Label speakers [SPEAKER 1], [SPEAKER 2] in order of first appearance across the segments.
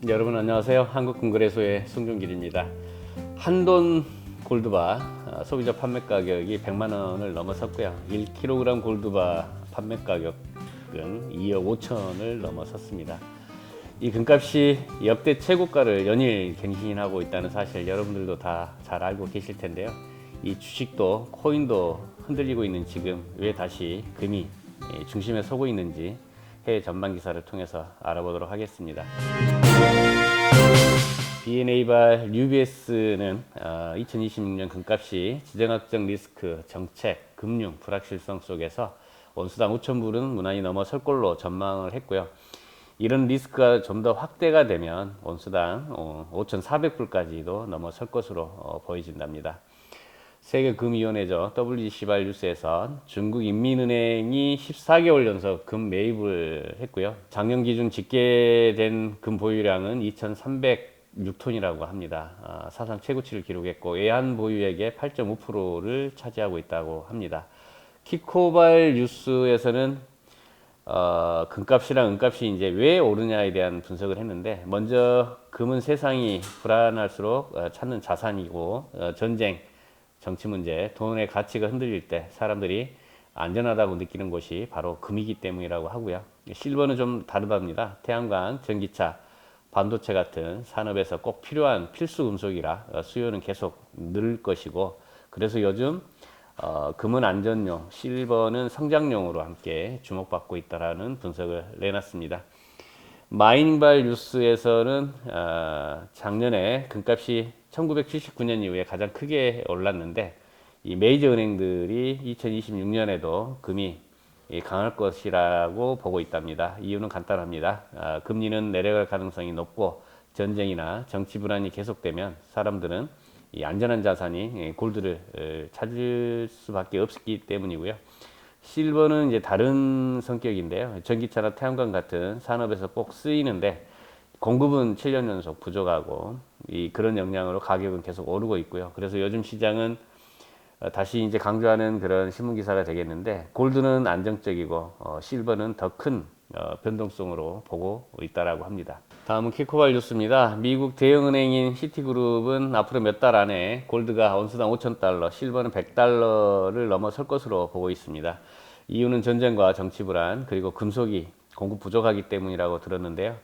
[SPEAKER 1] 여러분 안녕하세요. 한국금거래소의 송종길입니다. 한돈 골드바 소비자 판매 가격이 100만원을 넘어섰고요. 1kg 골드바 판매 가격은 2억 5천을 넘어섰습니다. 이 금값이 역대 최고가를 연일 갱신하고 있다는 사실 여러분들도 다 잘 알고 계실 텐데요. 이 주식도 코인도 흔들리고 있는 지금 왜 다시 금이 중심에 서고 있는지 해외 전망 기사를 통해서 알아보도록 하겠습니다. BNA발 UBS는 2026년 금값이 지정학적 리스크, 정책, 금융, 불확실성 속에서 원수당 5,000불은 무난히 넘어설 걸로 전망을 했고요. 이런 리스크가 좀 더 확대가 되면 원수당 5,400불까지도 넘어설 것으로 보여진답니다. 세계금위원회죠. WGC발 뉴스에서 중국인민은행이 14개월 연속 금 매입을 했고요. 작년 기준 집계된 금 보유량은 2,306톤이라고 합니다. 사상 최고치를 기록했고 외환 보유액의 8.5%를 차지하고 있다고 합니다. 키코발 뉴스에서는 금값이랑 은값이 이제 왜 오르냐에 대한 분석을 했는데, 먼저 금은 세상이 불안할수록 찾는 자산이고, 전쟁, 정치 문제, 돈의 가치가 흔들릴 때 사람들이 안전하다고 느끼는 곳이 바로 금이기 때문이라고 하고요. 실버는 좀 다르답니다. 태양광, 전기차, 반도체 같은 산업에서 꼭 필요한 필수 금속이라 수요는 계속 늘 것이고, 그래서 요즘 금은 안전용, 실버는 성장용으로 함께 주목받고 있다라는 분석을 내놨습니다. 마이닝발 뉴스에서는 작년에 금값이 1979년 이후에 가장 크게 올랐는데, 이 메이저 은행들이 2026년에도 금이 강할 것이라고 보고 있답니다. 이유는 간단합니다. 금리는 내려갈 가능성이 높고 전쟁이나 정치 불안이 계속되면 사람들은 이 안전한 자산이 골드를 찾을 수밖에 없기 때문이고요. 실버는 이제 다른 성격인데요. 전기차나 태양광 같은 산업에서 꼭 쓰이는데 공급은 7년 연속 부족하고 그런 영향으로 가격은 계속 오르고 있고요. 그래서 요즘 시장은 다시 이제 강조하는 그런 신문 기사가 되겠는데, 골드는 안정적이고 실버는 더 큰 변동성으로 보고 있다라고 합니다. 다음은 키코발 뉴스입니다. 미국 대형은행인 시티그룹은 앞으로 몇 달 안에 골드가 온수당 5,000달러, 실버는 100달러를 넘어설 것으로 보고 있습니다. 이유는 전쟁과 정치 불안, 그리고 금속이 공급 부족하기 때문이라고 들었는데요.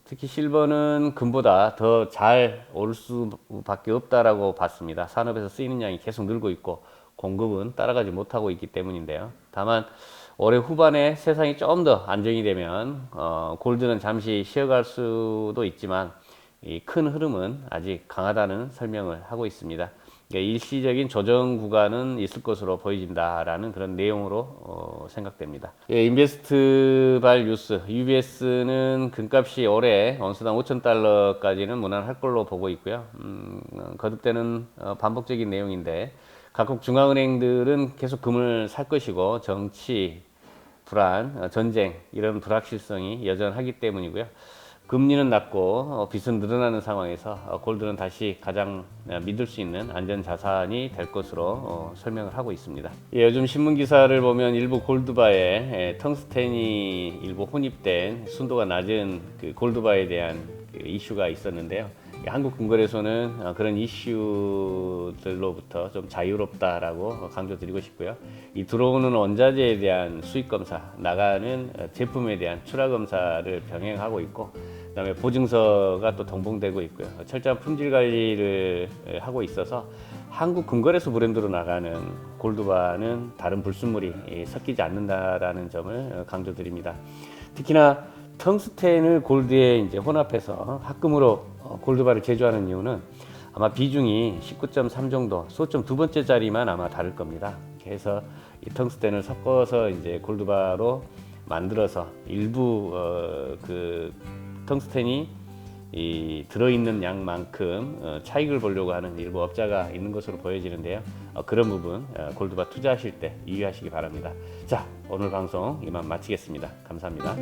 [SPEAKER 1] 특히 실버는 금보다 더 잘 오를 수밖에 없다라고 봤습니다. 산업에서 쓰이는 양이 계속 늘고 있고 공급은 따라가지 못하고 있기 때문인데요. 다만 올해 후반에 세상이 좀 더 안정이 되면 골드는 잠시 쉬어갈 수도 있지만 이 큰 흐름은 아직 강하다는 설명을 하고 있습니다. 일시적인 조정 구간은 있을 것으로 보여진다라는 그런 내용으로 생각됩니다. 인베스트발 뉴스, UBS는 금값이 올해 온수당 5,000달러까지는 무난할 걸로 보고 있고요. 거듭되는 반복적인 내용인데, 각국 중앙은행들은 계속 금을 살 것이고 정치 불안, 전쟁 이런 불확실성이 여전하기 때문이고요. 금리는 낮고 빚은 늘어나는 상황에서 골드는 다시 가장 믿을 수 있는 안전 자산이 될 것으로 설명을 하고 있습니다. 요즘 신문 기사를 보면 일부 골드바에 텅스텐이 일부 혼입된 순도가 낮은 그 골드바에 대한 그 이슈가 있었는데요. 한국금거래소는 그런 이슈들로부터 좀 자유롭다라고 강조드리고 싶고요. 이 들어오는 원자재에 대한 수익 검사, 나가는 제품에 대한 출하 검사를 병행하고 있고, 그다음에 보증서가 또 동봉되고 있고요. 철저한 품질 관리를 하고 있어서 한국금거래소 브랜드로 나가는 골드바는 다른 불순물이 섞이지 않는다라는 점을 강조드립니다. 특히나 텅스텐을 골드에 이제 혼합해서 합금으로 골드바를 제조하는 이유는 아마 비중이 19.3 정도, 소점 두 번째 자리만 아마 다를 겁니다. 그래서 이 텅스텐을 섞어서 이제 골드바로 만들어서 일부 그 텅스텐이 들어있는 양만큼 차익을 보려고 하는 일부 업자가 있는 것으로 보여지는데요. 그런 부분 골드바 투자하실 때 유의하시기 바랍니다. 자, 오늘 방송 이만 마치겠습니다. 감사합니다.